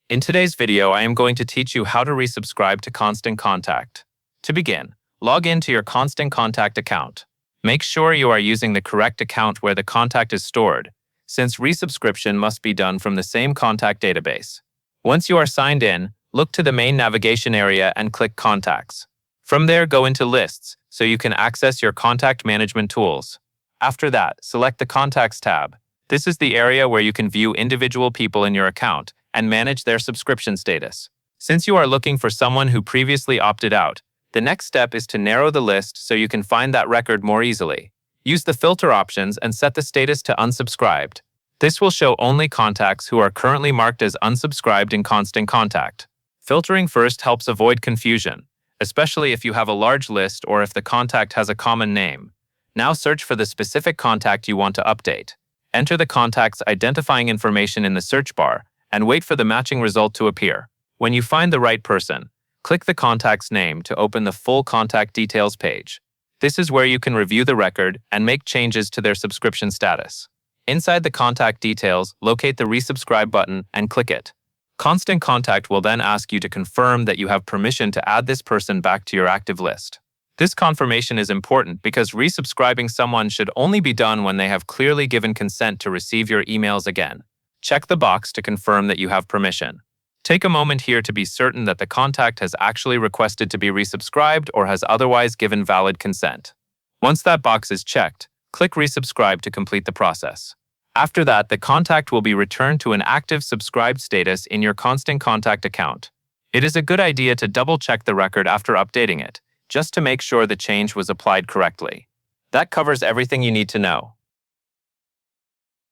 In today's video, I am going to teach you how to resubscribe to Constant Contact. To begin, log into your Constant Contact account. Make sure you are using the correct account where the contact is stored, since resubscription must be done from the same contact database. Once you are signed in, look to the main navigation area and click Contacts. From there, go into Lists, so you can access your contact management tools. After that, select the Contacts tab. This is the area where you can view individual people in your account and manage their subscription status. Since you are looking for someone who previously opted out, the next step is to narrow the list so you can find that record more easily. Use the filter options and set the status to unsubscribed. This will show only contacts who are currently marked as unsubscribed in Constant Contact. Filtering first helps avoid confusion, especially if you have a large list or if the contact has a common name. Now search for the specific contact you want to update. Enter the contact's identifying information in the search bar and wait for the matching result to appear. When you find the right person, click the contact's name to open the full contact details page. This is where you can review the record and make changes to their subscription status. Inside the contact details, locate the resubscribe button and click it. Constant Contact will then ask you to confirm that you have permission to add this person back to your active list. This confirmation is important because resubscribing someone should only be done when they have clearly given consent to receive your emails again. Check the box to confirm that you have permission. Take a moment here to be certain that the contact has actually requested to be resubscribed or has otherwise given valid consent. Once that box is checked, click Resubscribe to complete the process. After that, the contact will be returned to an active subscribed status in your Constant Contact account. It is a good idea to double-check the record after updating it, just to make sure the change was applied correctly. That covers everything you need to know.